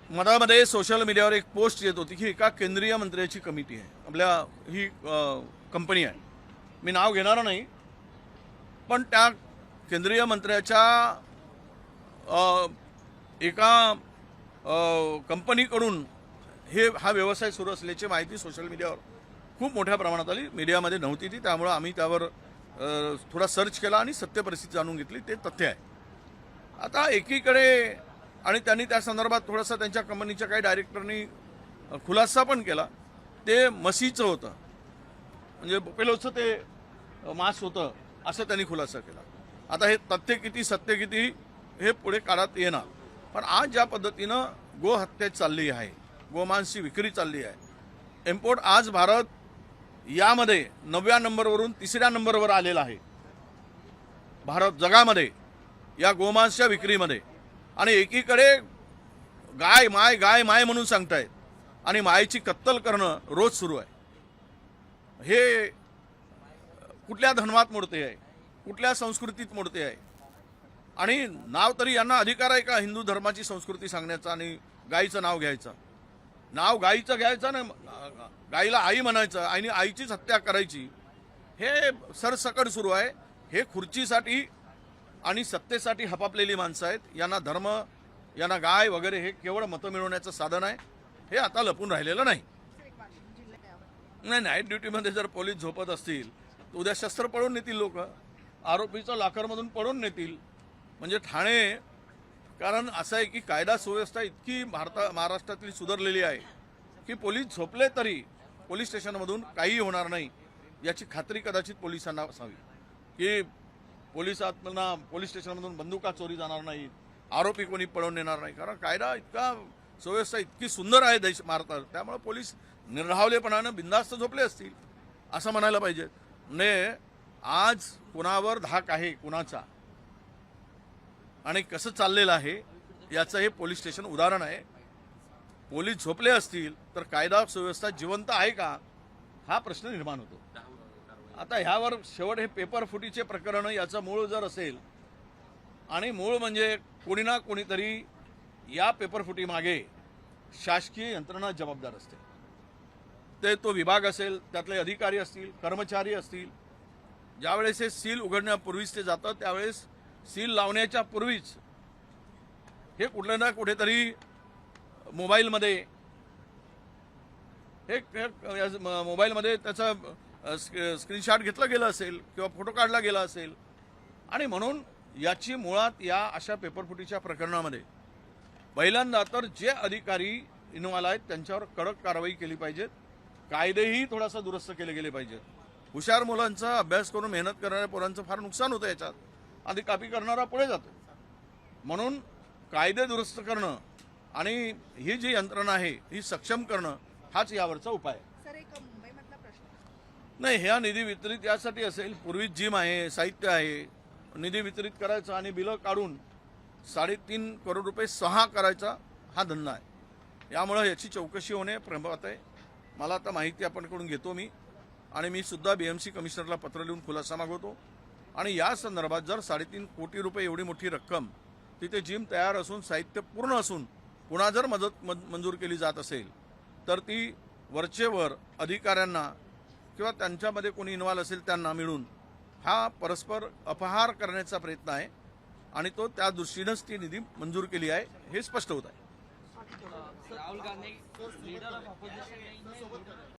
मधामध्ये सोशल मीडियावर एक पोस्ट येत होती की एका केंद्रीय मंत्र्याची कमिटी आहे, आपल्या ही कंपनी आहे, मी नाव घेणार नाही, पण त्या केंद्रीय मंत्र्याच्या एका कंपनीकडून हा व्यवसाय सुरू असल्याची माहिती सोशल मीडियावर खूप मोठ्या प्रमाणात आली. मीडियामध्ये नव्हती ती, त्यामुळे आम्ही त्यावर थोडा सर्च केला आणि सत्य परिस्थिती जाणून घेतली. ते तथ्य आहे. आता एकीकडे आणि त्यांनी त्या संदर्भात थोडासा त्यांच्या कंपनीच्या काही डायरेक्टरनी खुलासा पण केला. ते म्हशीचं होतं, म्हणजे बोपेलोचं ते मांस होतं असं त्यांनी खुलासा केला. आता हे तथ्य किती सत्य किती हे पुढे काळात येणार, पण आज ज्या पद्धतीनं गोहत्या चालली आहे, गोमांसची विक्री चालली आहे, इम्पोर्ट आज भारत यामध्ये 9व्या नंबरवरून 3ऱ्या नंबरवर आलेला आहे भारत जगामध्ये या गोमांसच्या विक्रीमध्ये. आणि एकीकडे गाय माय म्हणून सांगतायत आणि मायेची कत्तल करणं रोज सुरू आहे. हे कुठल्या धर्मात मोडते आहे, कुठल्या संस्कृतीत मोडते आहे? आणि नाव तरी यांना अधिकार आहे का हिंदू धर्माची संस्कृती सांगण्याचा आणि गायीचं नाव घ्यायचं? नाव गायीचं घ्यायचं ना, गायीला आई म्हणायचं आणि आईचीच हत्या करायची, हे सरसकट सुरू आहे. हे खुर्चीसाठी आणि सत्तेसाठी हपापलेली माणसं आहेत. यांना धर्म, यांना गाय वगैरे हे केवळ मतं मिळवण्याचं साधन आहे. हे आता लपून राहिलेलं नाही. नाईट ड्युटीमध्ये जर पोलीस झोपत असतील तर उद्या शस्त्र पळून नेतील लोक, आरोपीचं लाकरमधून पळून नेतील. म्हणजे ठाणे, कारण असं आहे की कायदा सुव्यवस्था इतकी महाराष्ट्रातली सुधारलेली आहे की पोलीस झोपले तरी पोलीस स्टेशनमधून काही होणार नाही याची खात्री कदाचित पोलिसांना असावी, की पोलीस स्टेशनमधून बंदुका चोरी जाणार नाहीत, आरोपी कोणी पळवून नेणार नाही. कारण कायदा इतका सुव्यवस्था इतकी सुंदर आहे भारतात, त्यामुळे पोलीस निर्धावलेपणानं बिनधास्त झोपले असतील असं म्हणायला पाहिजे. म्हणजे आज कुणावर धाक आहे कुणाचा आणि कसं चाललेलं आहे याचं हे पोलीस स्टेशन उदाहरण आहे. पोलीस झोपले असतील तर कायदा सुव्यवस्था जिवंत आहे का हा प्रश्न निर्माण होतो. आता ह्यावर शेवट हे पेपर फुटीचे प्रकरण याचं मूळ जर असेल, आणि मूळ म्हणजे कोणी ना कोणीतरी या पेपरफुटी मागे शासकीय यंत्रणा जबाबदार असते. तो विभाग असेल, त्यातले अधिकारी असतील, कर्मचारी असतील. ज्यावेळेस हे सील उघडण्यापूर्वीच ते जातं, त्यावेळेस सील लावण्याच्या पूर्वीच हे कुठलं ना कुठेतरी मोबाईलमध्ये त्याचा स्क्रीनशॉट घेतला गेला असेल किंवा फोटो काढला गेला असेल. आणि म्हणून याची मुळात या अशा पेपरफुटीच्या प्रकरणामध्ये पहिल्यांदा तर जे अधिकारी इन्व्हॉल्व आहेत त्यांच्यावर कडक कारवाई केली पाहिजे. कायदेही थोडासा दुरुस्त केले गेले पाहिजेत. हुशार मुलांचा अभ्यास करून मेहनत करणाऱ्या पोरांचं फार नुकसान होतं याच्यात, आधी कॉपी करणारा पुढे जातो. म्हणून कायदे दुरुस्त करणं आणि ही जी यंत्रणा आहे ही सक्षम करणं हाच यावरचा उपाय आहे. नाही, ह्या निधी वितरित यासाठी असेल, पूर्वी जिम आहे, साहित्य आहे, निधी वितरित करायचा आणि बिलं काढून 3.5 करोड रुपये 6 करायचा हा धंदा आहे. यामुळं याची चौकशी होणे प्रभात आहे. मला आता माहिती आपणकडून घेतो मी, आणि मी सुद्धा BMC कमिशनरला पत्र लिहून खुलासा मागवतो. आणि या संदर्भात जर 3.5 कोटी रुपये एवढी मोठी रक्कम, तिथे जिम तयार असून साहित्य पूर्ण असून पुन्हा जर मदत मंजूर केली जात असेल तर ती वरचेवर अधिकाऱ्यांना किंवा त्यांच्यामध्ये कोणी इन्व्हॉल्व असेल त्यांना मिळून हा परस्पर अपहार करण्याचा प्रयत्न आहे. आणि तो त्या दृष्टीनंच ती निधी मंजूर केली आहे हे स्पष्ट होत आहे.